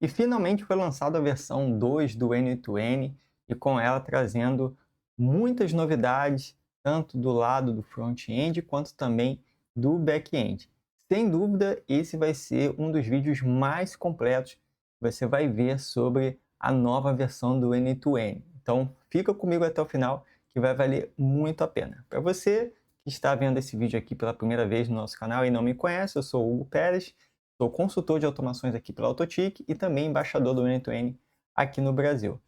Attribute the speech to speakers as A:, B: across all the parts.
A: E finalmente foi lançada a versão 2 do N2N e com ela trazendo muitas novidades, tanto do lado do front-end quanto também do back-end. Sem dúvida, esse vai ser um dos vídeos mais completos que você vai ver sobre a nova versão do N2N. Então, fica comigo até o final que vai valer muito a pena. Para você que está vendo esse vídeo aqui pela primeira vez no nosso canal e não me conhece, eu sou o Hugo Pérez. Sou consultor de automações aqui pela Autotic e também embaixador do N2N aqui no Brasil.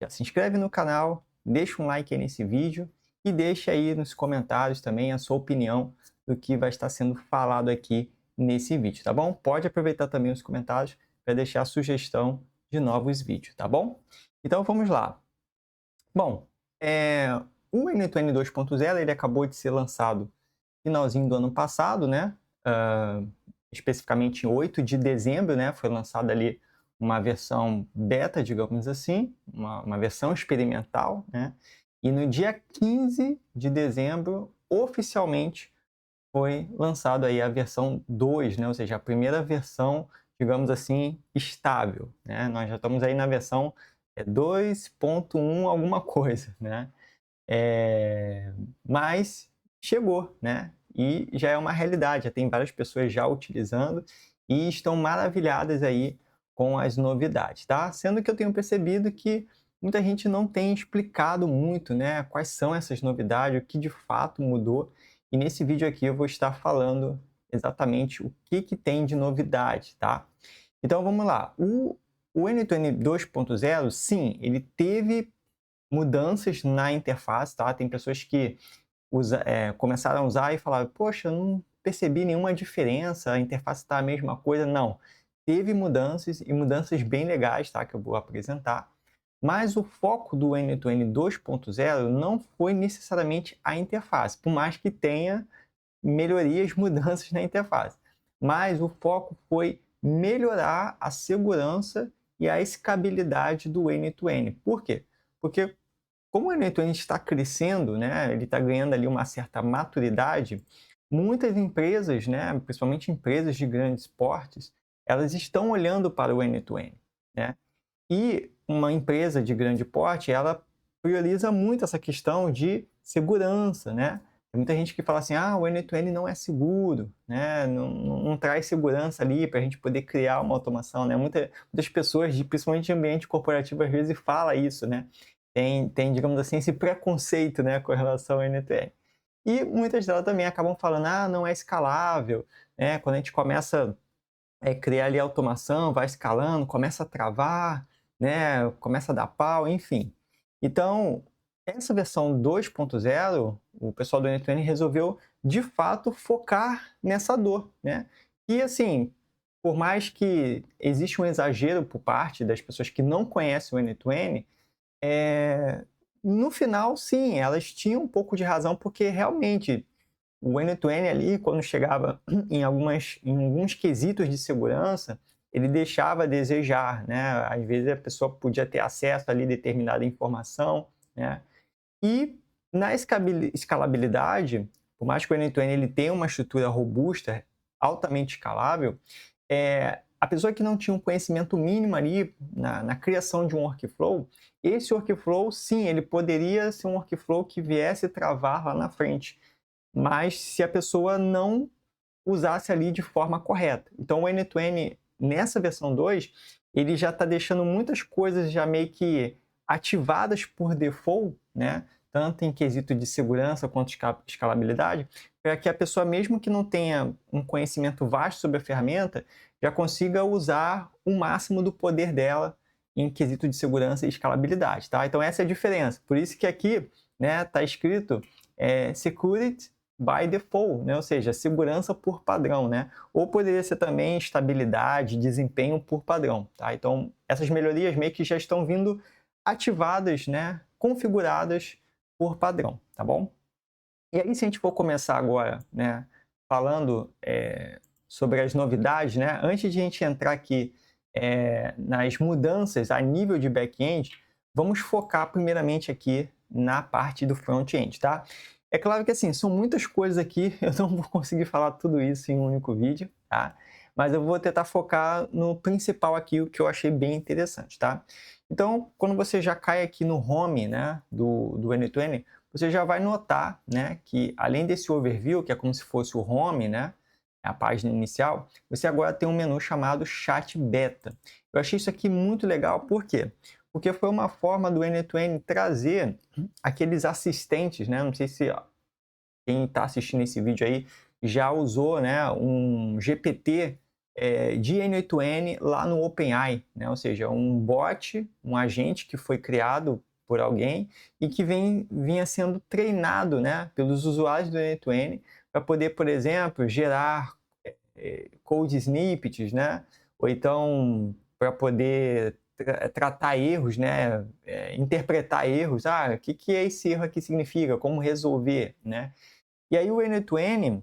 A: Já se inscreve no canal, deixa um like aí nesse vídeo e deixa aí nos comentários também a sua opinião do que vai estar sendo falado aqui nesse vídeo, tá bom? Pode aproveitar também os comentários para deixar a sugestão de novos vídeos, tá bom? Então vamos lá. Bom, o N2N 2.0 ele acabou de ser lançado finalzinho do ano passado, né? Especificamente em 8 de dezembro, né? Foi lançada ali uma versão beta, digamos assim, uma versão experimental, né? E no dia 15 de dezembro, oficialmente, foi lançado aí a versão 2, né? Ou seja, a primeira versão, digamos assim, estável, né? Nós já estamos aí na versão 2.1 alguma coisa, né? Mas chegou, né? E já é uma realidade, já tem várias pessoas já utilizando e estão maravilhadas aí com as novidades, tá? Sendo que eu tenho percebido que muita gente não tem explicado muito, né, quais são essas novidades, o que de fato mudou. E nesse vídeo aqui eu vou estar falando exatamente o que tem de novidade, tá? Então vamos lá. O N2N 2.0, sim, ele teve mudanças na interface, tá? Tem pessoas que começaram a usar e falaram, poxa, eu não percebi nenhuma diferença, a interface está a mesma coisa. Não, teve mudanças e mudanças bem legais, tá? Que eu vou apresentar. Mas o foco do N2N 2.0 não foi necessariamente a interface, por mais que tenha melhorias, mudanças na interface. Mas o foco foi melhorar a segurança e a escalabilidade do N2N. Por quê? Porque como o N2N está crescendo, né, ele está ganhando ali uma certa maturidade, muitas empresas, né, principalmente empresas de grandes portes, elas estão olhando para o N2N, né? E uma empresa de grande porte, ela prioriza muito essa questão de segurança, né? Tem muita gente que fala assim, o N2N não é seguro, né? Não traz segurança ali para a gente poder criar uma automação, né? Muitas pessoas, principalmente de ambiente corporativo, às vezes fala isso, né? Tem, digamos assim, esse preconceito, né, com relação ao N2N. E muitas delas também acabam falando, não é escalável, né? Quando a gente começa criar ali automação, vai escalando, começa a travar, né? Começa a dar pau, enfim. Então, essa versão 2.0, o pessoal do N2N resolveu, de fato, focar nessa dor, né? E assim, por mais que exista um exagero por parte das pessoas que não conhecem o N2N, no final, sim, elas tinham um pouco de razão, porque realmente o N2N ali, quando chegava em alguns quesitos de segurança, ele deixava a desejar, né? Às vezes a pessoa podia ter acesso ali a determinada informação, né? E na escalabilidade, por mais que o N2N ele tenha uma estrutura robusta, altamente escalável, a pessoa que não tinha um conhecimento mínimo ali na criação de um workflow, esse workflow, sim, ele poderia ser um workflow que viesse travar lá na frente, mas se a pessoa não usasse ali de forma correta. Então o N2N, nessa versão 2, ele já está deixando muitas coisas já meio que ativadas por default, né? Tanto em quesito de segurança quanto escalabilidade, para que a pessoa, mesmo que não tenha um conhecimento vasto sobre a ferramenta, já consiga usar o máximo do poder dela em quesito de segurança e escalabilidade, tá? Então essa é a diferença. Por isso que aqui, né, está escrito Security by default, né? Ou seja, segurança por padrão, né? Ou poderia ser também estabilidade, desempenho por padrão, tá? Então, essas melhorias meio que já estão vindo ativadas, né? Configuradas por padrão, tá bom? E aí, se a gente for começar agora, né? Falando sobre as novidades, né? Antes de a gente entrar aqui nas mudanças a nível de back-end, vamos focar primeiramente aqui na parte do front-end, tá? É claro que assim, são muitas coisas aqui, eu não vou conseguir falar tudo isso em um único vídeo, tá? mas eu vou tentar focar no principal aqui, o que eu achei bem interessante, tá? Então, quando você já cai aqui no home, né, do N2N, você já vai notar, né, que além desse overview, que é como se fosse o home, né, a página inicial, você agora tem um menu chamado Chat Beta. Eu achei isso aqui muito legal, por quê? Porque foi uma forma do N2N trazer aqueles assistentes, né, não sei se quem está assistindo esse vídeo aí já usou, né, um GPT de N8N lá no OpenAI, né? Ou seja, um bot, um agente que foi criado por alguém e que vinha sendo treinado, né, pelos usuários do N8N para poder, por exemplo, gerar code snippets, né? Ou então para poder tratar erros, né? Interpretar erros. Ah, o que esse erro aqui significa? Como resolver, né? E aí o N2N,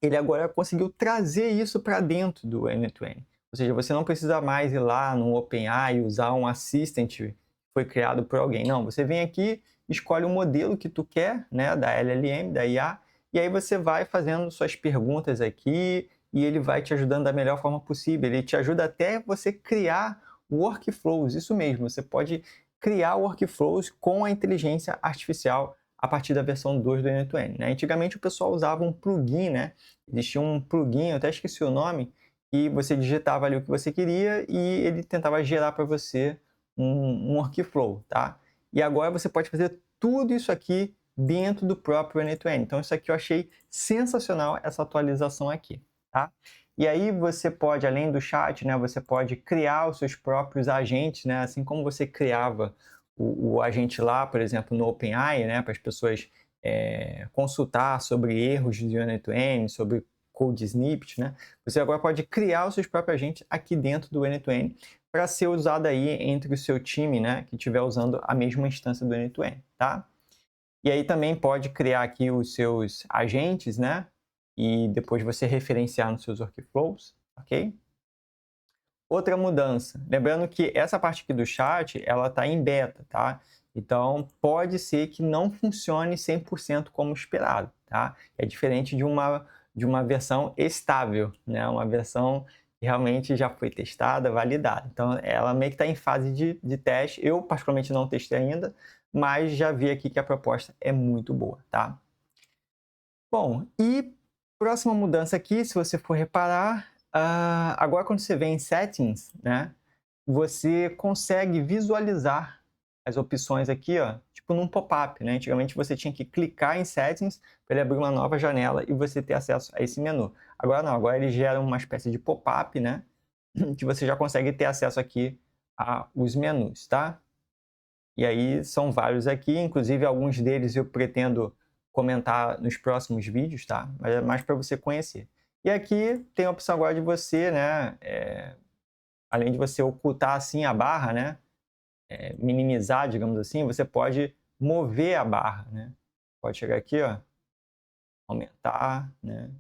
A: ele agora conseguiu trazer isso para dentro do N2N. Ou seja, você não precisa mais ir lá no OpenAI e usar um assistant que foi criado por alguém. Não, você vem aqui, escolhe o modelo que tu quer, né, da LLM, da IA, e aí você vai fazendo suas perguntas aqui e ele vai te ajudando da melhor forma possível. Ele te ajuda até você criar workflows, isso mesmo, você pode criar workflows com a inteligência artificial a partir da versão 2 do N2N, né? Antigamente o pessoal usava um plugin, né? Existia um plugin, eu até esqueci o nome, e você digitava ali o que você queria e ele tentava gerar para você um workflow, tá? E agora você pode fazer tudo isso aqui dentro do próprio N2N. Então isso aqui eu achei sensacional, essa atualização aqui, tá? E aí você pode, além do chat, né, você pode criar os seus próprios agentes, né? Assim como você criava o agente lá, por exemplo, no OpenAI, né, para as pessoas consultar sobre erros de N2N, sobre code snippet, né? Você agora pode criar os seus próprios agentes aqui dentro do N2N para ser usado aí entre o seu time, né, que estiver usando a mesma instância do N2N, tá? E aí também pode criar aqui os seus agentes, né? E depois você referenciar nos seus workflows, ok? Outra mudança, lembrando que essa parte aqui do chat, ela está em beta, tá? Então, pode ser que não funcione 100% como esperado, tá? É diferente de uma versão estável, né? Uma versão que realmente já foi testada, validada. Então, ela meio que está em fase de teste. Eu, particularmente, não testei ainda, mas já vi aqui que a proposta é muito boa, tá? Bom, e próxima mudança aqui, se você for reparar, agora quando você vem em Settings, né, você consegue visualizar as opções aqui, ó, tipo num pop-up, né? Antigamente você tinha que clicar em Settings para ele abrir uma nova janela e você ter acesso a esse menu. Agora não, agora ele gera uma espécie de pop-up, né, que você já consegue ter acesso aqui aos menus, tá? E aí são vários aqui, inclusive alguns deles eu pretendo comentar nos próximos vídeos, tá? Mas é mais para você conhecer. E aqui tem a opção agora de você, né, além de você ocultar assim a barra, né, minimizar, digamos assim, você pode mover a barra, né? Pode chegar aqui, ó, aumentar, né?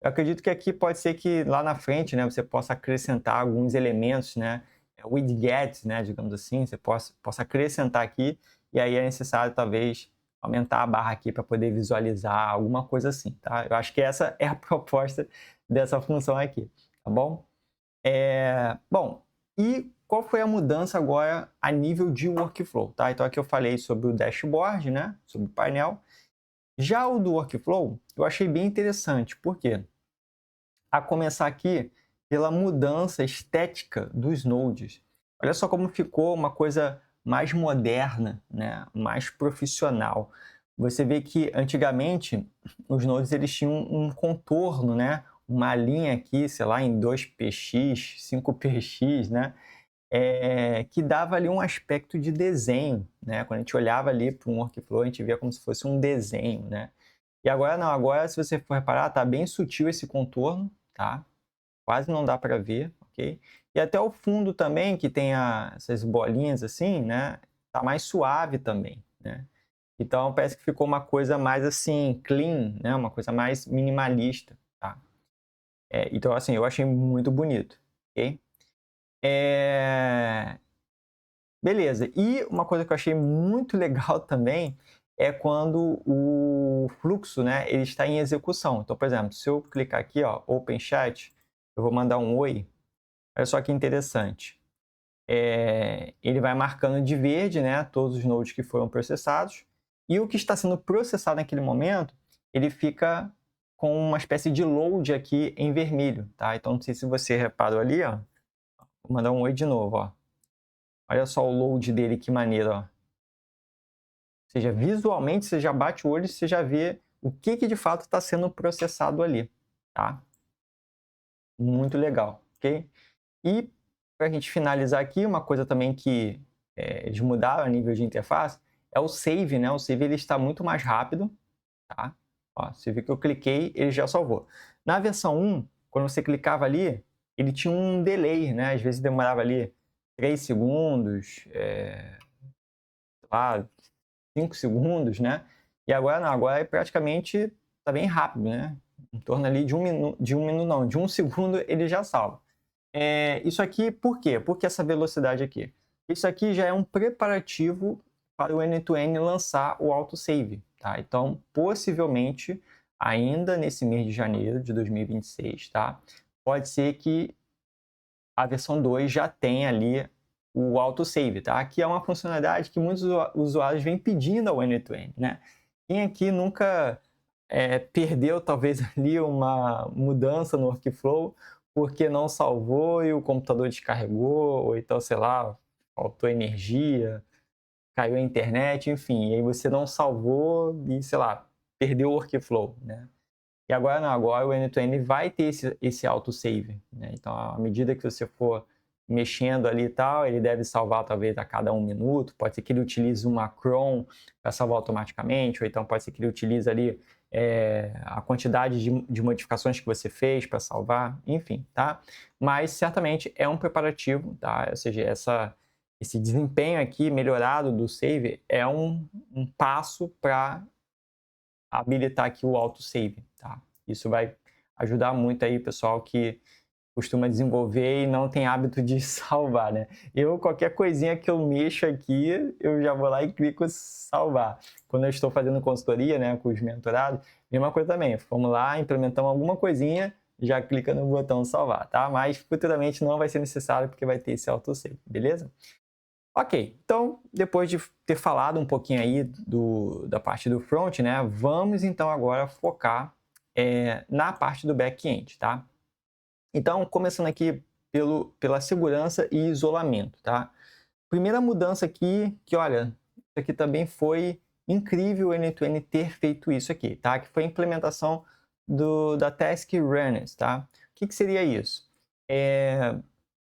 A: Eu acredito que aqui pode ser que lá na frente, né, você possa acrescentar alguns elementos, né, widgets, né, digamos assim, você possa acrescentar aqui e aí é necessário talvez aumentar a barra aqui para poder visualizar alguma coisa assim, tá? Eu acho que essa é a proposta dessa função aqui, tá bom? Bom, e qual foi a mudança agora a nível de workflow, tá? Então aqui eu falei sobre o dashboard, né, sobre o painel. Já o do workflow, eu achei bem interessante, por quê? A começar aqui pela mudança estética dos nodes. Olha só como ficou uma coisa mais moderna, né? Mais profissional. Você vê que antigamente os nodes eles tinham um contorno, né? Uma linha aqui, sei lá, em 2px, 5px, né? Que dava ali um aspecto de desenho, né? Quando a gente olhava ali para um workflow, a gente via como se fosse um desenho, né? E agora não, agora se você for reparar, tá bem sutil esse contorno, tá? Quase não dá para ver, ok? E até o fundo também, que tem essas bolinhas assim, né? Tá mais suave também, né? Então parece que ficou uma coisa mais assim, clean, né? Uma coisa mais minimalista, tá? Então assim, eu achei muito bonito, ok? Beleza, e uma coisa que eu achei muito legal também é quando o fluxo, né, ele está em execução. Então, por exemplo, se eu clicar aqui, ó, Open Chat, eu vou mandar um oi. Olha só que interessante. Ele vai marcando de verde, né, todos os nodes que foram processados, e o que está sendo processado naquele momento, ele fica com uma espécie de load aqui em vermelho, tá? Então, não sei se você reparou ali, ó. Vou mandar um oi de novo, ó. Olha só o load dele, que maneiro, ó. Ou seja, visualmente você já bate o olho e você já vê o que de fato está sendo processado ali, tá? Muito legal, ok? E para a gente finalizar aqui, uma coisa também que eles mudaram a nível de interface é o save, né? O save ele está muito mais rápido, tá? Ó, você vê que eu cliquei, ele já salvou. Na versão 1, quando você clicava ali, ele tinha um delay, né? Às vezes demorava ali 3 segundos, sei lá, 5 segundos, né? E agora não, agora é praticamente tá bem rápido, né? Em torno ali de de um segundo ele já salva. Isso aqui, por quê? Por que essa velocidade aqui? Isso aqui já é um preparativo para o N2N lançar o autosave, tá? Então, possivelmente, ainda nesse mês de janeiro de 2026, tá? Pode ser que a versão 2 já tenha ali o autosave, tá? Que é uma funcionalidade que muitos usuários vêm pedindo ao N2N, né? Quem aqui nunca perdeu talvez ali uma mudança no workflow porque não salvou e o computador descarregou, ou então, sei lá, faltou energia, caiu a internet, enfim, e aí você não salvou e, sei lá, perdeu o workflow, né? E agora não, agora o N2N vai ter esse autosave, né? Então, à medida que você for mexendo ali e tal, ele deve salvar talvez a cada 1 minuto, pode ser que ele utilize uma cron para salvar automaticamente, ou então pode ser que ele utilize ali a quantidade de modificações que você fez para salvar, enfim, tá? Mas certamente é um preparativo, tá? Ou seja, esse desempenho aqui melhorado do save é um passo para habilitar aqui o autosave, tá? Isso vai ajudar muito aí o pessoal que costuma desenvolver e não tem hábito de salvar, né? Qualquer coisinha que eu mexo aqui, eu já vou lá e clico salvar. Quando eu estou fazendo consultoria, né, com os mentorados, mesma coisa também. Vamos lá, implementamos alguma coisinha, já clica no botão salvar, tá? Mas futuramente não vai ser necessário porque vai ter esse autosave, beleza? Ok, então depois de ter falado um pouquinho aí da parte do front, né, vamos então agora focar na parte do back-end, tá? Então, começando aqui pela segurança e isolamento, tá? Primeira mudança aqui, que olha, isso aqui também foi incrível o N2N ter feito isso aqui, tá? Que foi a implementação da Task Runners, tá? O que seria isso?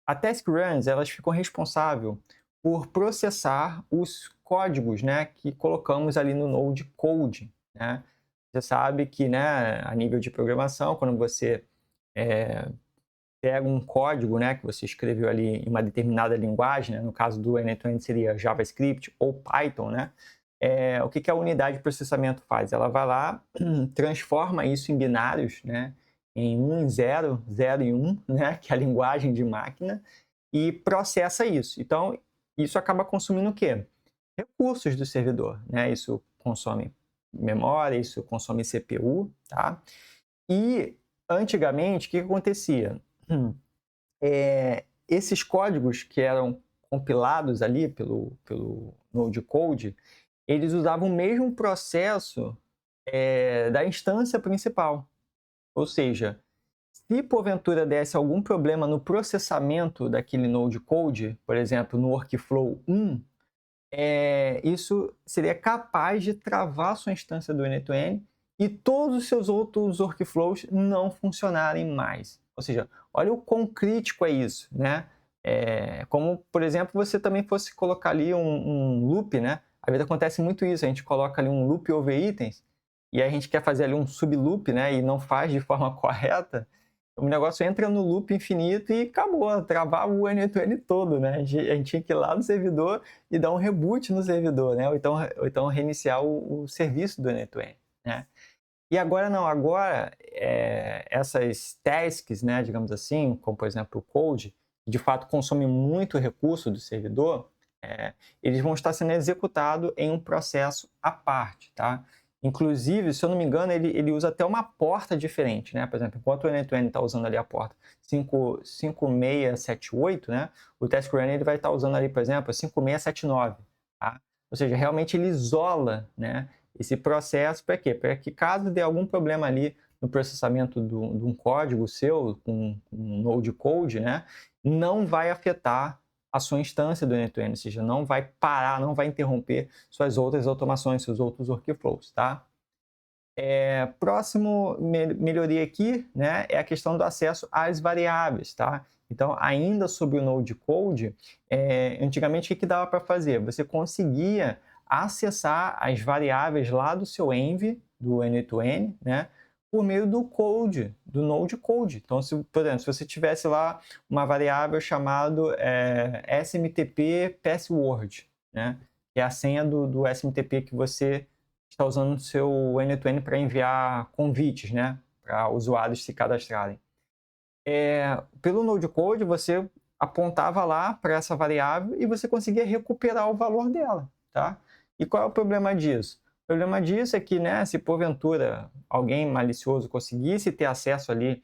A: A Task Runners, elas ficam responsáveis por processar os códigos, né, que colocamos ali no Node Code, né? Você sabe que, né, a nível de programação, quando você pega um código, né, que você escreveu ali em uma determinada linguagem, né, no caso do N2N seria JavaScript ou Python, né, o que a unidade de processamento faz? Ela vai lá, transforma isso em binários, né, em 1 e 0, 0 e 1, né, que é a linguagem de máquina, e processa isso. Então, isso acaba consumindo o quê? Recursos do servidor, né? Isso consome memória, isso consome CPU, tá? E, antigamente, o que acontecia? Esses códigos que eram compilados ali pelo Node Code, eles usavam o mesmo processo da instância principal. Ou seja, se porventura desse algum problema no processamento daquele Node Code, por exemplo, no workflow 1, isso seria capaz de travar sua instância do N2N e todos os seus outros workflows não funcionarem mais. Ou seja, olha o quão crítico é isso, né? Como, por exemplo, você também fosse colocar ali um loop, né? Às vezes acontece muito isso, a gente coloca ali um loop over itens e a gente quer fazer ali um subloop, né? E não faz de forma correta, o negócio entra no loop infinito e acabou, travava o N2N todo, né? A gente tinha que ir lá no servidor e dar um reboot no servidor, né? Ou então reiniciar o serviço do N2N, né? E agora não, agora essas tasks, né, digamos assim, como por exemplo o code, que de fato consome muito recurso do servidor, eles vão estar sendo executados em um processo à parte, tá? Inclusive, se eu não me engano, ele usa até uma porta diferente, né? Por exemplo, enquanto o N2N está usando ali a porta 5678, né? O Task Runner ele vai estar usando ali, por exemplo, 5679, tá? Ou seja, realmente ele isola, né, esse processo para quê? Para que caso dê algum problema ali no processamento de um código seu, com um Node Code, né, não vai afetar a sua instância do N2N, ou seja, não vai parar, não vai interromper suas outras automações, seus outros workflows, tá? Próximo melhoria aqui, né, é a questão do acesso às variáveis, tá? Então, ainda sobre o Node Code, antigamente o que dava para fazer? Você conseguia acessar as variáveis lá do seu env, do N2N, né, por meio do code, do Node Code. Então, por exemplo, se você tivesse lá uma variável chamada SMTP Password, né, que é a senha do SMTP que você está usando o seu N2N para enviar convites, né, para usuários se cadastrarem. Pelo Node Code, você apontava lá para essa variável e você conseguia recuperar o valor dela, tá? E qual é o problema disso? O problema disso é que, né, se porventura alguém malicioso conseguisse ter acesso ali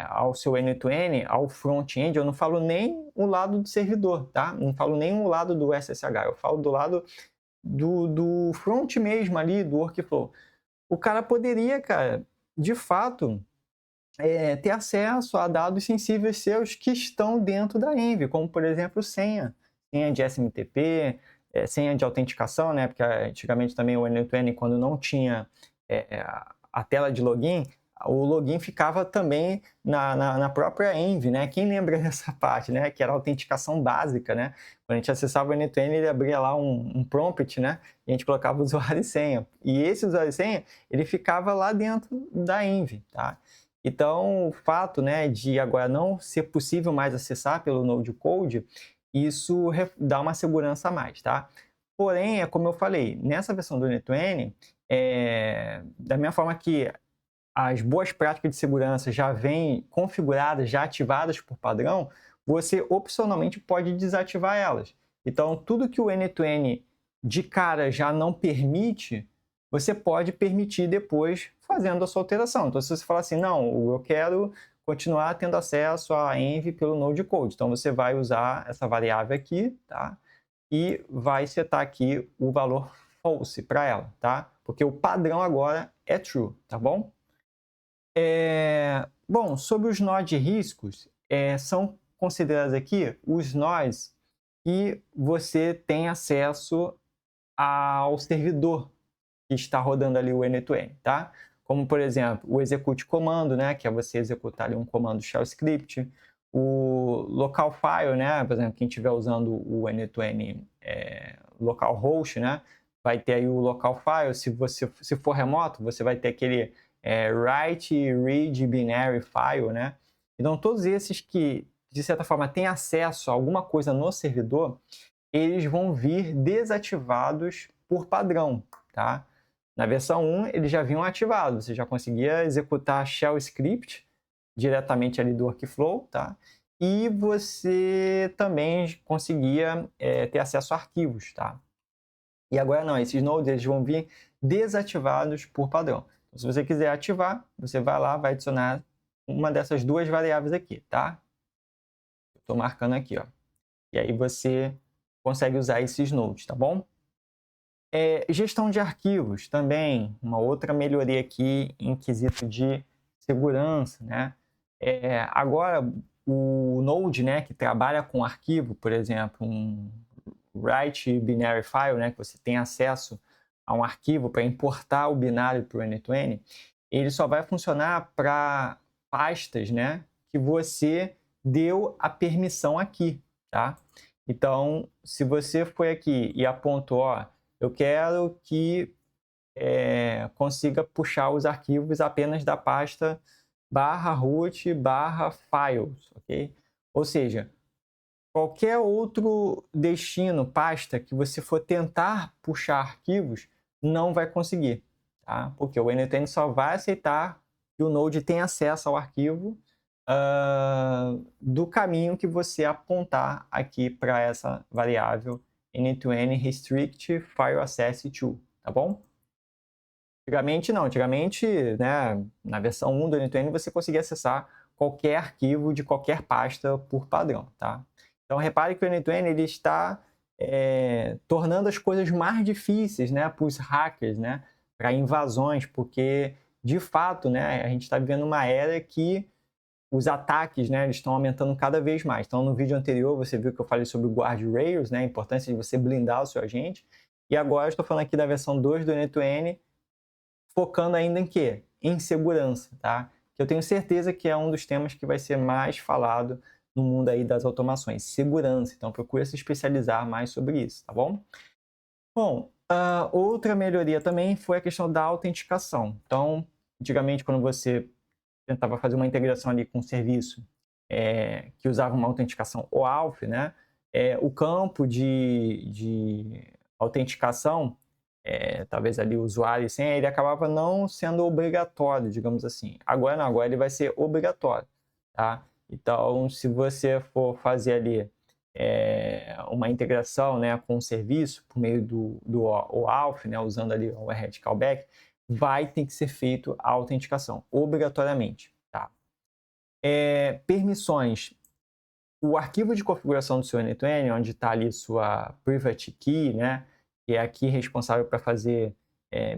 A: ao seu N2N, ao front-end, eu não falo nem o lado do servidor, tá? Não falo nem o lado do SSH, eu falo do lado do front mesmo ali, do workflow. O cara poderia, cara, de fato, ter acesso a dados sensíveis seus que estão dentro da Env, como, por exemplo, senha de SMTP, senha de autenticação, né? Porque antigamente também o N2N, quando não tinha a tela de login, o login ficava também na própria Env, né? Quem lembra dessa parte, né? Que era a autenticação básica, né? Quando a gente acessava o N2N, ele abria lá um prompt, né? E a gente colocava o usuário e senha. E esse usuário e senha, ele ficava lá dentro da Env, tá? Então, o fato, né, de agora não ser possível mais acessar pelo Node Code, isso dá uma segurança a mais, tá? Porém, é como eu falei, nessa versão do N2N, da mesma forma que as boas práticas de segurança já vêm configuradas, já ativadas por padrão, você opcionalmente pode desativar elas. Então, tudo que o N2N de cara já não permite, você pode permitir depois fazendo a sua alteração. Então, se você falar assim, não, eu quero continuar tendo acesso a env pelo Node Code. Então, você vai usar essa variável aqui, tá? E vai setar aqui o valor false para ela, tá? Porque o padrão agora é true, tá bom? Bom, sobre os nós de riscos, são considerados aqui os nós que você tem acesso ao servidor que está rodando ali o N2N, tá? Como, por exemplo, o execute comando, né, que é você executar ali um comando shell script, o local file, né, por exemplo, quem estiver usando o N2N localhost, né, vai ter aí o local file. Se for remoto, você vai ter aquele write, read, binary file, né? Então, todos esses que, de certa forma, têm acesso a alguma coisa no servidor, eles vão vir desativados por padrão, tá? Na versão 1, eles já vinham ativados, você já conseguia executar shell script diretamente ali do workflow, tá? E você também conseguia ter acesso a arquivos, tá? E agora não, esses nodes eles vão vir desativados por padrão. Então, se você quiser ativar, você vai lá, vai adicionar uma dessas duas variáveis aqui, tá? Estou marcando aqui, ó. E aí você consegue usar esses nodes, tá bom? Gestão de arquivos também, uma outra melhoria aqui em quesito de segurança, né? Agora, o Node, né, que trabalha com arquivo, por exemplo, um write binary file, né, que você tem acesso a um arquivo para importar o binário para o N2N, ele só vai funcionar para pastas, né, que você deu a permissão aqui, tá? Então, se você foi aqui e apontou, ó, eu quero que consiga puxar os arquivos apenas da pasta /root/files, ok? Ou seja, qualquer outro destino, pasta que você for tentar puxar arquivos, não vai conseguir, tá? Porque o N2N só vai aceitar que o Node tenha acesso ao arquivo do caminho que você apontar aqui para essa variável N2N restrict file access to, tá bom? Antigamente não, antigamente, né, na versão 1 do N2N você conseguia acessar qualquer arquivo de qualquer pasta por padrão, tá? Então repare que o N2N ele está tornando as coisas mais difíceis, né, para os hackers, né, para invasões, porque de fato, né, a gente está vivendo uma era que os ataques, né, eles estão aumentando cada vez mais. Então, no vídeo anterior, você viu que eu falei sobre o guardrails, né, a importância de você blindar o seu agente. E agora eu estou falando aqui da versão 2 do N2N, focando ainda em quê? Em segurança, tá? Que eu tenho certeza que é um dos temas que vai ser mais falado no mundo aí das automações, segurança. Então, procure se especializar mais sobre isso, tá bom? Bom, outra melhoria também foi a questão da autenticação. Então, antigamente, quando você tentava fazer uma integração ali com um serviço que usava uma autenticação OAuth, né? O campo de autenticação, talvez ali o usuário e senha, ele acabava não sendo obrigatório, digamos assim. Agora não, agora ele vai ser obrigatório, tá? Então, se você for fazer ali uma integração, né, com um serviço por meio do OAuth, né, usando ali o overhead callback, vai ter que ser feito a autenticação, obrigatoriamente. Tá? Permissões. O arquivo de configuração do seu N2N, onde está ali sua private key, né, que é a key responsável para fazer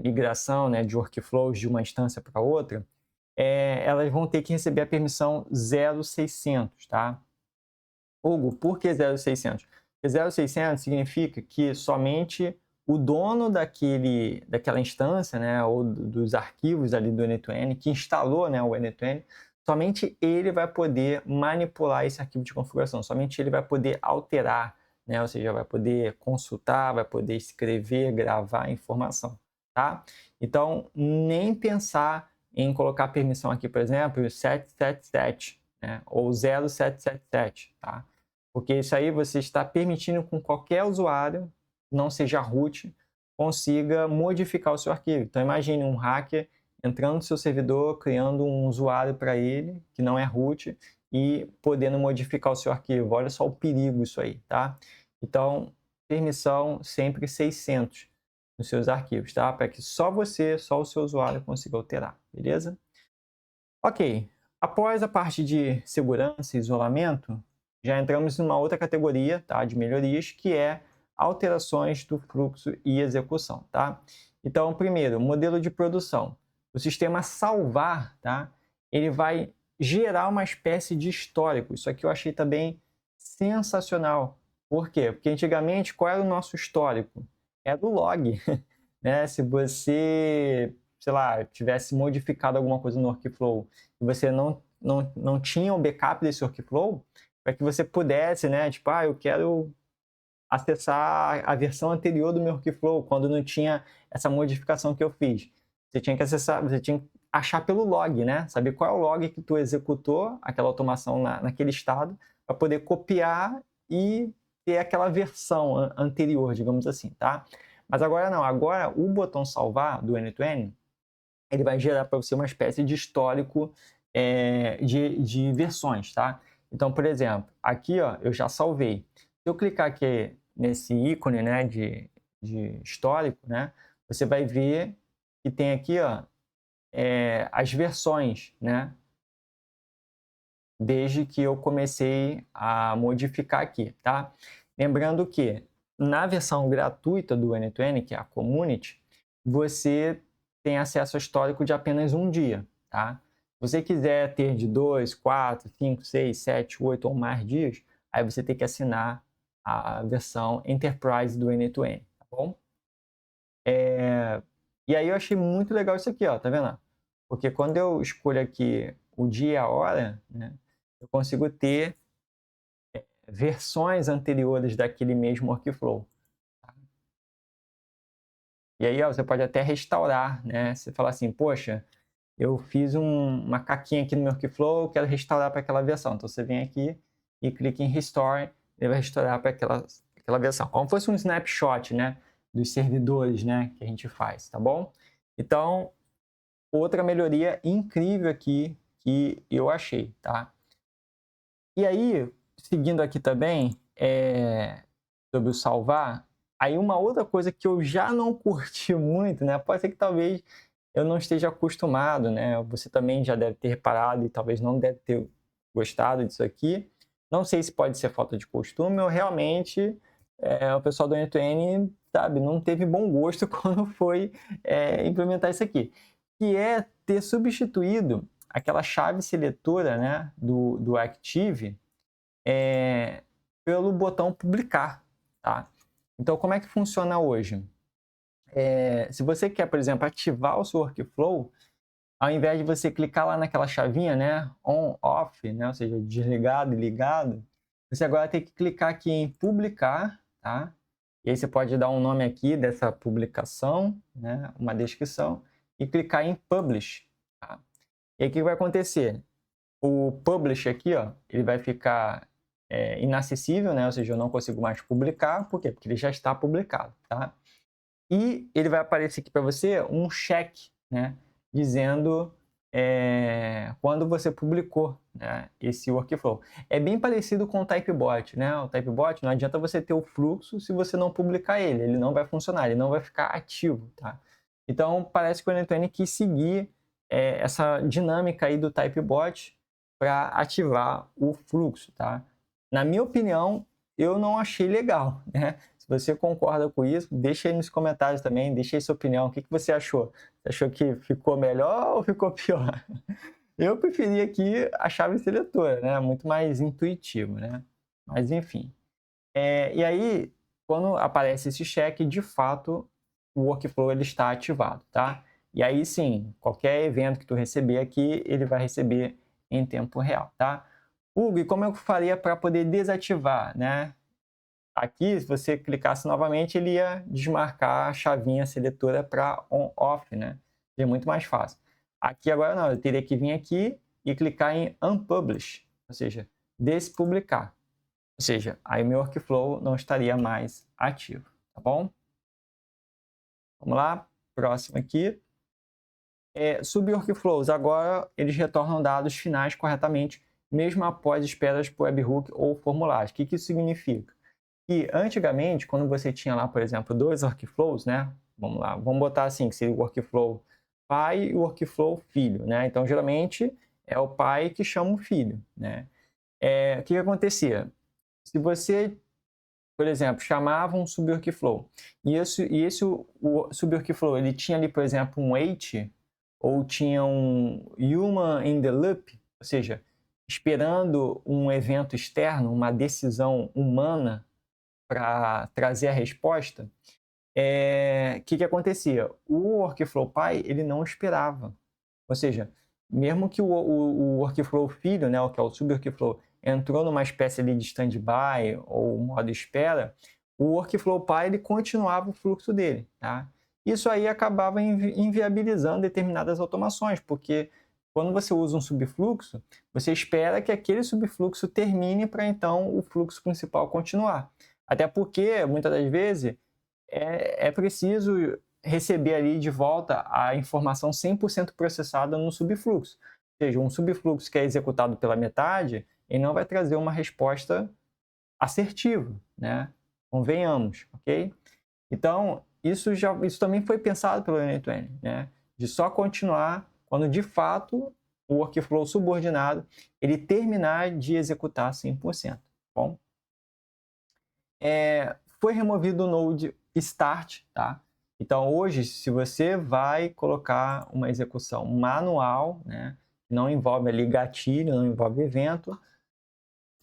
A: migração, né, de workflows de uma instância para outra, elas vão ter que receber a permissão 0600, tá? Hugo, por que 0600? Porque 0600 significa que somente o dono daquela instância, né, ou dos arquivos ali do N2N, que instalou, né, o N2N, somente ele vai poder manipular esse arquivo de configuração, somente ele vai poder alterar, né, ou seja, vai poder consultar, vai poder escrever, gravar informação, tá? Então, nem pensar em colocar permissão aqui, por exemplo, 777, né, ou 0777, tá? Porque isso aí você está permitindo que qualquer usuário, não seja root, consiga modificar o seu arquivo. Então imagine um hacker entrando no seu servidor, criando um usuário para ele, que não é root, e podendo modificar o seu arquivo. Olha só o perigo isso aí, tá? Então, permissão sempre 600 nos seus arquivos, tá? Para que só você, só o seu usuário consiga alterar, beleza? Ok, após a parte de segurança e isolamento, já entramos em uma outra categoria, tá, de melhorias, que é alterações do fluxo e execução, tá? Então, primeiro, modelo de produção. O sistema salvar, tá? Ele vai gerar uma espécie de histórico. Isso aqui eu achei também sensacional. Por quê? Porque antigamente, qual era o nosso histórico? Era o log, né? Se você, sei lá, tivesse modificado alguma coisa no workflow e você não tinha o backup desse workflow, para que você pudesse, né, tipo, eu quero acessar a versão anterior do meu workflow, quando não tinha essa modificação que eu fiz. Você tinha que acessar, você tinha que achar pelo log, né? Saber qual é o log que tu executou aquela automação naquele estado, para poder copiar e ter aquela versão anterior, digamos assim, tá? Mas agora não, agora o botão salvar do N2N, ele vai gerar para você uma espécie de histórico de versões, tá? Então, por exemplo, aqui ó, eu já salvei. Se eu clicar aqui nesse ícone, né, de histórico, né, você vai ver que tem aqui ó, as versões, né, desde que eu comecei a modificar aqui, tá? Lembrando que na versão gratuita do N2N, que é a Community, você tem acesso ao histórico de apenas um dia, tá? Se você quiser ter de 2, 4, 5, 6, 7, 8 ou mais dias, aí você tem que assinar a versão Enterprise do N2N, tá bom? E aí eu achei muito legal isso aqui, ó, tá vendo? Porque quando eu escolho aqui o dia e a hora, né, eu consigo ter versões anteriores daquele mesmo workflow. E aí ó, você pode até restaurar, né? Você fala assim, poxa, eu fiz uma caquinha aqui no meu workflow, quero restaurar para aquela versão. Então você vem aqui e clica em Restore, ele vai restaurar para aquela versão. Como se fosse um snapshot, né, dos servidores, né, que a gente faz, tá bom? Então, outra melhoria incrível aqui que eu achei, tá? E aí, seguindo aqui também, sobre o salvar, aí uma outra coisa que eu já não curti muito, né? Pode ser que talvez eu não esteja acostumado, né? Você também já deve ter reparado e talvez não deve ter gostado disso aqui. Não sei se pode ser falta de costume ou realmente o pessoal do N2N, sabe, não teve bom gosto quando foi implementar isso aqui, que é ter substituído aquela chave seletora, né, do Active pelo botão publicar, tá? Então, como é que funciona hoje? Se você quer, por exemplo, ativar o seu workflow, ao invés de você clicar lá naquela chavinha, né, on, off, né, ou seja, desligado e ligado, você agora tem que clicar aqui em publicar, tá? E aí você pode dar um nome aqui dessa publicação, né, uma descrição, e clicar em publish, tá? E aí o que vai acontecer? O publish aqui, ó, ele vai ficar inacessível, né, ou seja, eu não consigo mais publicar, por quê? Porque ele já está publicado, tá? E ele vai aparecer aqui para você um check, né, dizendo quando você publicou, né, esse workflow. É bem parecido com o Typebot, né? O Typebot não adianta você ter o fluxo se você não publicar ele, ele não vai funcionar, ele não vai ficar ativo, tá? Então parece que o N2N quis seguir essa dinâmica aí do Typebot para ativar o fluxo, tá? Na minha opinião, eu não achei legal, né? Se você concorda com isso, deixa aí nos comentários também, deixa aí sua opinião. O que você achou? Você achou que ficou melhor ou ficou pior? Eu preferi aqui a chave seletora, né? Muito mais intuitivo, né? Mas enfim. E aí, quando aparece esse check, de fato, o workflow ele está ativado, tá? E aí sim, qualquer evento que tu receber aqui, ele vai receber em tempo real, tá? Hugo, e como eu faria para poder desativar, né? Aqui, se você clicasse novamente, ele ia desmarcar a chavinha seletora para on-off, né? É muito mais fácil. Aqui agora não, eu teria que vir aqui e clicar em Unpublish, ou seja, despublicar. Ou seja, aí o meu workflow não estaria mais ativo, tá bom? Vamos lá, próximo aqui. Sub-workflows, agora eles retornam dados finais corretamente, mesmo após esperas por webhook ou formulário. O que isso significa? E antigamente, quando você tinha lá, por exemplo, dois workflows, né? Vamos lá, vamos botar assim, que seria o workflow pai e o workflow filho, né? Então, geralmente, é o pai que chama o filho, né? O que acontecia? Se você, por exemplo, chamava um sub-workflow e esse o sub-workflow, ele tinha ali, por exemplo, um wait ou tinha um human in the loop, ou seja, esperando um evento externo, uma decisão humana para trazer a resposta, que acontecia? O workflow pai ele não esperava. Ou seja, mesmo que o workflow filho, né, que é o sub-workflow, entrou numa espécie ali de stand-by ou modo espera, o workflow pai ele continuava o fluxo dele. Tá? Isso aí acabava inviabilizando determinadas automações, porque quando você usa um subfluxo, você espera que aquele subfluxo termine para então o fluxo principal continuar. Até porque, muitas das vezes, é preciso receber ali de volta a informação 100% processada no subfluxo. Ou seja, um subfluxo que é executado pela metade, ele não vai trazer uma resposta assertiva, né? Convenhamos, ok? Então, isso também foi pensado pelo N2N, né? De só continuar quando, de fato, o workflow subordinado ele terminar de executar 100%. Bom? Foi removido o node start, tá? Então, hoje, se você vai colocar uma execução manual, né, não envolve ali gatilho, não envolve evento,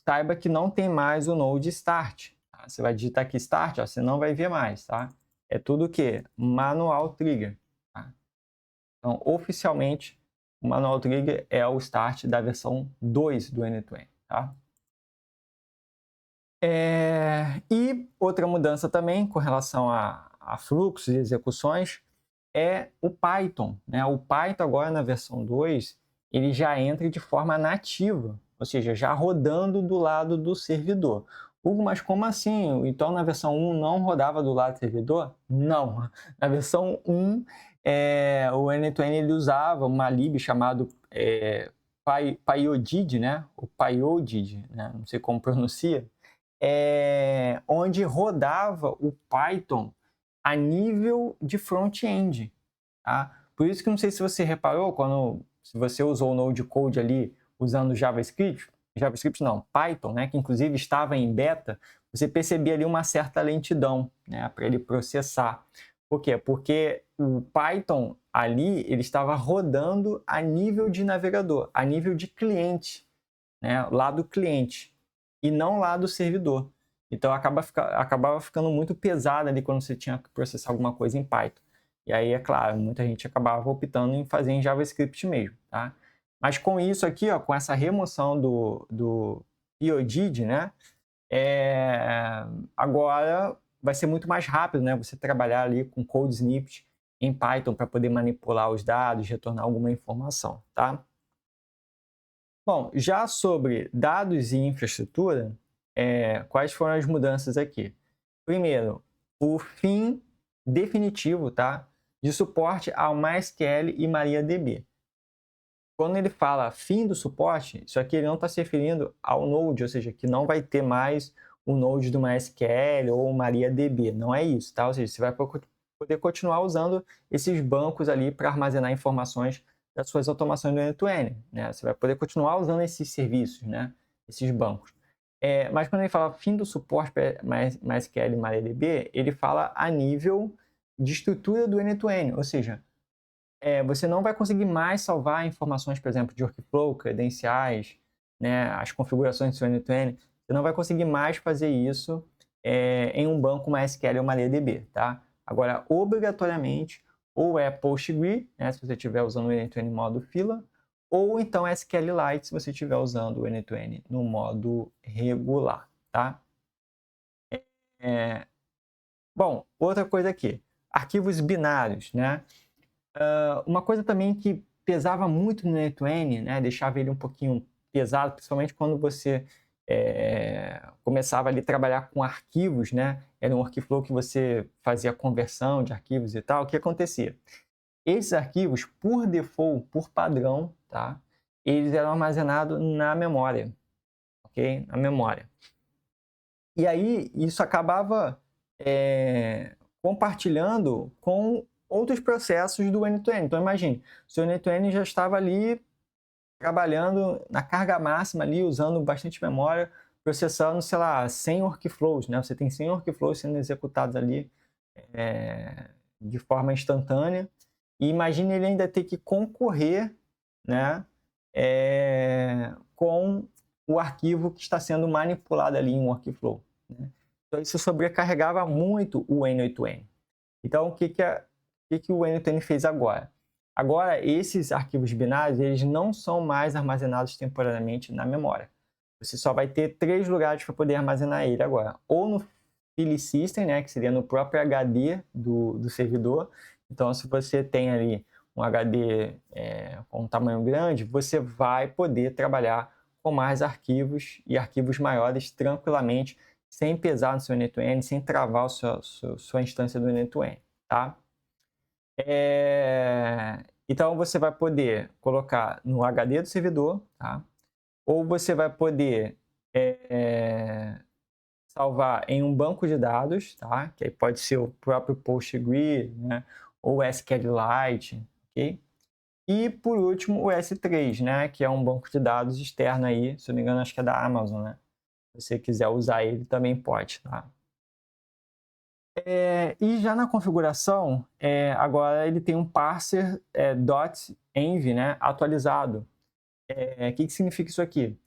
A: saiba que não tem mais o node start. Tá? Você vai digitar aqui start, ó, você não vai ver mais, tá? É tudo o quê? Manual trigger. Tá? Então, oficialmente, o manual trigger é o start da versão 2 do N2N, tá? E outra mudança também com relação a fluxos e execuções é o Python, né? O Python agora na versão 2, ele já entra de forma nativa, ou seja, já rodando do lado do servidor. Hugo, mas como assim? Então na versão 1 não rodava do lado do servidor? Não. Na versão 1, o N2N ele usava uma lib chamado Pyodid, né? O Pyodid, né? Não sei como pronuncia, onde rodava o Python a nível de front-end. Tá? Por isso que não sei se você reparou, se você usou o Node Code ali usando JavaScript não, Python, né, que inclusive estava em beta, você percebia ali uma certa lentidão, né, para ele processar. Por quê? Porque o Python ali, ele estava rodando a nível de navegador, a nível de cliente, né, lá do cliente, e não lá do servidor. Então acabava ficando muito pesado ali quando você tinha que processar alguma coisa em Python. E aí, é claro, muita gente acabava optando em fazer em JavaScript mesmo, tá? Mas com isso aqui, ó, com essa remoção do PODID, né, agora vai ser muito mais rápido, né, você trabalhar ali com code snippet em Python para poder manipular os dados, retornar alguma informação, tá? Bom, já sobre dados e infraestrutura, quais foram as mudanças aqui? Primeiro, o fim definitivo, tá, de suporte ao MySQL e MariaDB. Quando ele fala fim do suporte, isso aqui ele não está se referindo ao Node, ou seja, que não vai ter mais o Node do MySQL ou MariaDB, não é isso, tá? Ou seja, você vai poder continuar usando esses bancos ali para armazenar informações das suas automações do end-to-end, né? Você vai poder continuar usando esses serviços, né? Esses bancos. Mas quando ele fala fim do suporte para MySQL e MariaDB, ele fala a nível de estrutura do end-to-end, ou seja, você não vai conseguir mais salvar informações, por exemplo, de workflow, credenciais, né, as configurações do seu end-to-end. Você não vai conseguir mais fazer isso em um banco MySQL ou MariaDB, tá? Agora, obrigatoriamente, ou é PostgreSQL, né, se você estiver usando o end-to-end no modo fila, ou então SQLite, se você estiver usando o end-to-end no modo regular, tá? Bom, outra coisa aqui, arquivos binários, né? Uma coisa também que pesava muito no end-to-end, né, deixava ele um pouquinho pesado, principalmente quando você começava ali a trabalhar com arquivos, né, era um workflow que você fazia conversão de arquivos e tal, o que acontecia? Esses arquivos, por default, por padrão, tá, eles eram armazenados na memória, ok? Na memória. E aí, isso acabava compartilhando com outros processos do end-to-end. Então, imagine, o seu end-to-end já estava ali trabalhando na carga máxima, ali, usando bastante memória, processando, sei lá, 100 workflows, né? Você tem 100 workflows sendo executados ali de forma instantânea. E imagine ele ainda ter que concorrer, né, com o arquivo que está sendo manipulado ali em um workflow, né? Então, isso sobrecarregava muito o end-to-end. Então, o que o end-to-end fez agora? Agora, esses arquivos binários, eles não são mais armazenados temporariamente na memória. Você só vai ter 3 lugares para poder armazenar ele agora. Ou no file system, né, que seria no próprio HD do servidor. Então, se você tem ali um HD com um tamanho grande, você vai poder trabalhar com mais arquivos e arquivos maiores tranquilamente, sem pesar no seu end-to-end, sem travar sua instância do end-to-end, tá? Então, você vai poder colocar no HD do servidor, tá? Ou você vai poder salvar em um banco de dados, tá? Que aí pode ser o próprio PostgreSQL, né? Ou SQLite, ok? E, por último, o S3, né? Que é um banco de dados externo aí, se eu não me engano, acho que é da Amazon, né? Se você quiser usar ele, também pode, tá? E já na configuração, agora ele tem um parser .env, né, atualizado. O que significa isso aqui?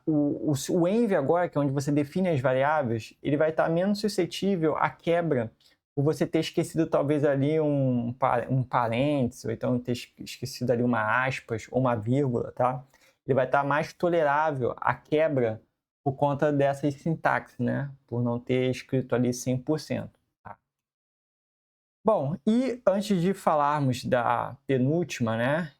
A: O env agora, que é onde você define as variáveis, ele vai estar menos suscetível à quebra por você ter esquecido talvez ali um parênteses, ou então ter esquecido ali uma aspas ou uma vírgula, tá? Ele vai estar mais tolerável à quebra por conta dessas sintaxes, né? Por não ter escrito ali 100%. Tá? Bom, e antes de falarmos da penúltima, né?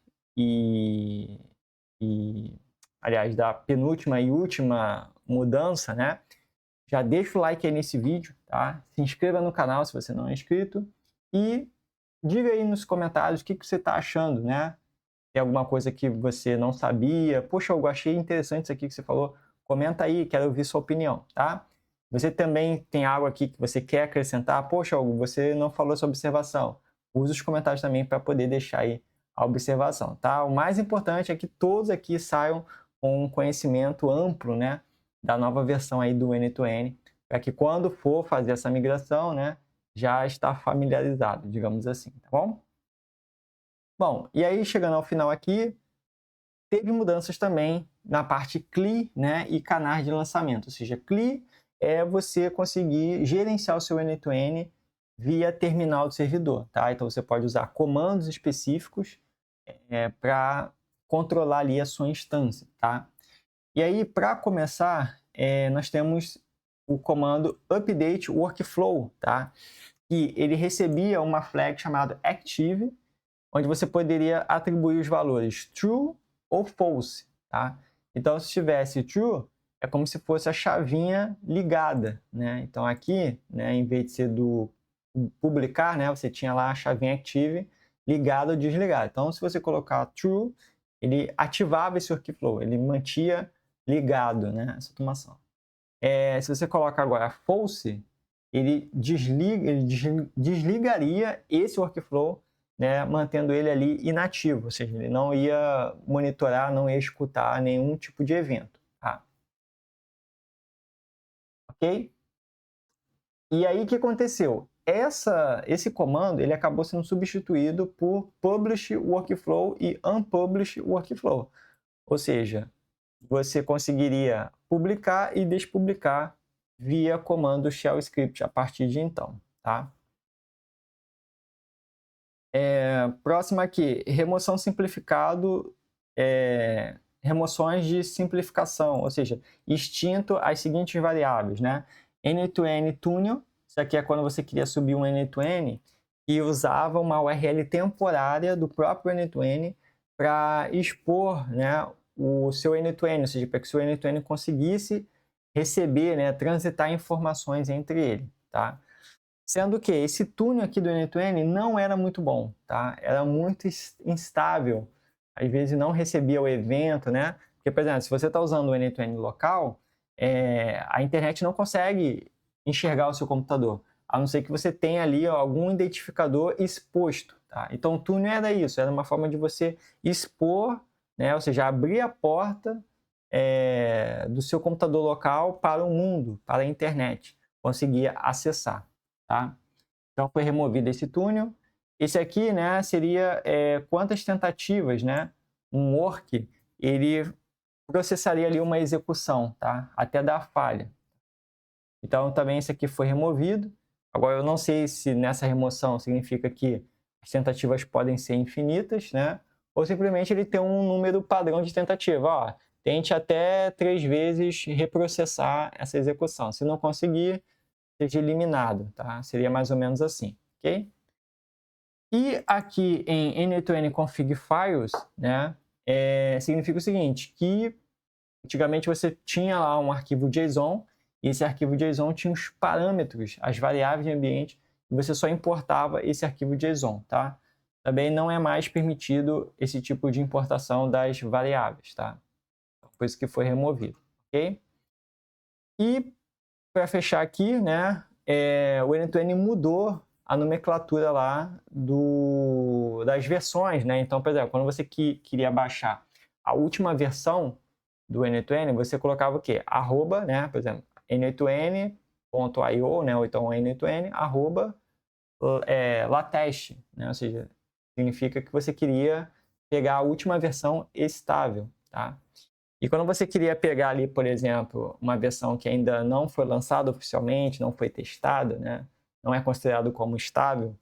A: Aliás, da penúltima e última mudança, né? Já deixa o like aí nesse vídeo, tá? Se inscreva no canal se você não é inscrito e diga aí nos comentários o que você está achando, né? Tem alguma coisa que você não sabia? Poxa, eu achei interessante isso aqui que você falou. Comenta aí, quero ouvir sua opinião, tá? Você também tem algo aqui que você quer acrescentar? Poxa, Hugo, você não falou sobre observação. use os comentários também para poder deixar aí a observação, tá? O mais importante é que todos aqui saiam com um conhecimento amplo, né, da nova versão aí do N2N, para que quando for fazer essa migração, né, já está familiarizado, digamos assim, tá bom? Bom, e aí chegando ao final aqui, teve mudanças também na parte CLI, né, e canais de lançamento, ou seja, CLI é você conseguir gerenciar o seu N2N via terminal do servidor, tá? Então você pode usar comandos específicos para controlar ali a sua instância, tá? E aí, para começar, nós temos o comando update workflow, tá? Que ele recebia uma flag chamada active, onde você poderia atribuir os valores true ou false, tá? Então, se tivesse true, é como se fosse a chavinha ligada, né? Então, aqui, né, em vez de ser do publicar, né, você tinha lá a chavinha active ligada ou desligada. Então, se você colocar true, ele ativava esse workflow, ele mantia ligado, né, essa automação. Se você coloca agora false, ele desligaria esse workflow, né, mantendo ele ali inativo, ou seja, ele não ia monitorar, não ia escutar nenhum tipo de evento. Tá? Ok? E aí o que aconteceu? Esse comando ele acabou sendo substituído por publish workflow e unpublish workflow. Ou seja, você conseguiria publicar e despublicar via comando shell script a partir de então. Tá? Próximo aqui, remoção simplificado, remoções de simplificação, ou seja, extinto as seguintes variáveis, né? N2N tunnel, isso aqui é quando você queria subir um N2N e usava uma URL temporária do próprio N2N para expor, né, o seu N2N, ou seja, para que o seu N2N conseguisse receber, né, transitar informações entre ele, tá? Sendo que esse túnel aqui do N2N não era muito bom, tá? Era muito instável. Às vezes não recebia o evento, né? Porque, por exemplo, se você está usando o N2N local, a internet não consegue enxergar o seu computador, a não ser que você tenha ali algum identificador exposto, tá? Então, o túnel era isso, era uma forma de você expor, né? Ou seja, abrir a porta do seu computador local para o mundo, para a internet, conseguir acessar. Tá? Então foi removido esse túnel. Esse aqui, né, seria quantas tentativas, né, um work ele processaria ali uma execução, tá? Até dar falha. Então também esse aqui foi removido. Agora eu não sei se nessa remoção significa que as tentativas podem ser infinitas, né? Ou simplesmente ele tem um número padrão de tentativa. Ó, tente até 3 vezes reprocessar essa execução. Se não conseguir, seja eliminado, tá? Seria mais ou menos assim, ok? E aqui em N2N config files, né, significa o seguinte, que antigamente você tinha lá um arquivo JSON, e esse arquivo JSON tinha os parâmetros, as variáveis de ambiente, e você só importava esse arquivo JSON, tá? Também não é mais permitido esse tipo de importação das variáveis, tá? Por isso que foi removido, ok? E para fechar aqui, né, o N2N mudou a nomenclatura lá das versões, né? Então, por exemplo, quando você queria baixar a última versão do N2N, você colocava o quê? Arroba, né? Por exemplo, n2n.io, né? Ou então n2n, arroba, latest, né? Ou seja, significa que você queria pegar a última versão estável, tá? E quando você queria pegar ali, por exemplo, uma versão que ainda não foi lançada oficialmente, não foi testada, né? Não é considerado como estável,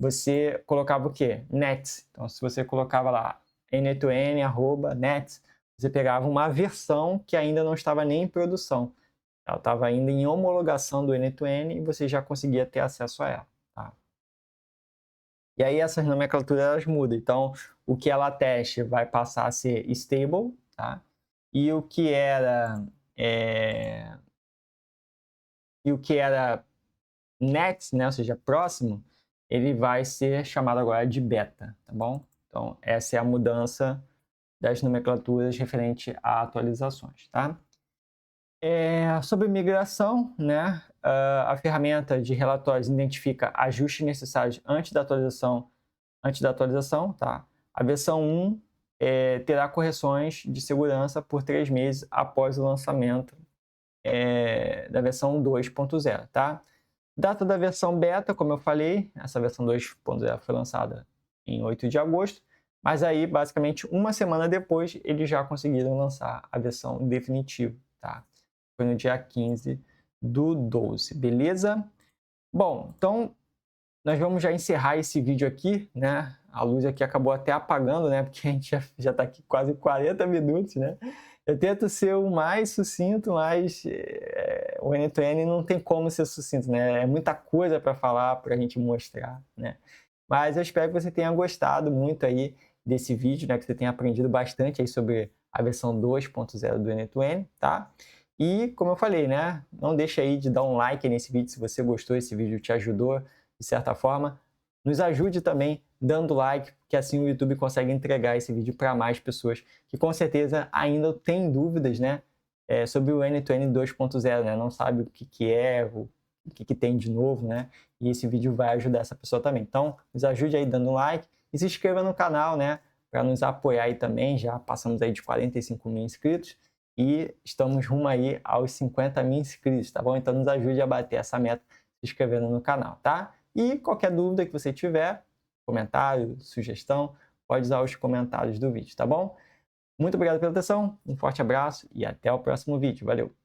A: você colocava o quê? Net. Então, se você colocava lá n2n@net, você pegava uma versão que ainda não estava nem em produção. Ela estava ainda em homologação do N2N e você já conseguia ter acesso a ela. Tá? E aí essas nomenclaturas elas mudam. Então, o que ela teste vai passar a ser stable, tá? E o que era next, né, ou seja, próximo, ele vai ser chamado agora de beta, tá bom? Então, essa é a mudança das nomenclaturas referente a atualizações, tá? Sobre migração, né, a ferramenta de relatórios identifica ajustes necessários antes da atualização, tá? A versão 1 terá correções de segurança por 3 meses após o lançamento da versão 2.0, tá? Data da versão beta, como eu falei, essa versão 2.0 foi lançada em 8 de agosto, mas aí, basicamente, uma semana depois, eles já conseguiram lançar a versão definitiva, tá? Foi no dia 15 do 12, beleza? Bom, então nós vamos já encerrar esse vídeo aqui, né? A luz aqui acabou até apagando, né? Porque a gente já está aqui quase 40 minutos, né? Eu tento ser o mais sucinto, mas o N2N não tem como ser sucinto, né? É muita coisa para falar, para a gente mostrar, né? Mas eu espero que você tenha gostado muito aí desse vídeo, né? Que você tenha aprendido bastante aí sobre a versão 2.0 do N2N, tá? E, como eu falei, né? Não deixe aí de dar um like nesse vídeo se você gostou, esse vídeo te ajudou de certa forma. Nos ajude também dando like, que assim o YouTube consegue entregar esse vídeo para mais pessoas que com certeza ainda têm dúvidas, né? Sobre o N2N 2.0, né? Não sabe o que é, o que tem de novo, né? E esse vídeo vai ajudar essa pessoa também. Então, nos ajude aí dando um like e se inscreva no canal, né? Para nos apoiar aí também. Já passamos aí de 45 mil inscritos e estamos rumo aí aos 50 mil inscritos, tá bom? Então, nos ajude a bater essa meta se inscrevendo no canal, tá? E qualquer dúvida que você tiver, comentário, sugestão, pode usar os comentários do vídeo, tá bom? Muito obrigado pela atenção, um forte abraço e até o próximo vídeo. Valeu!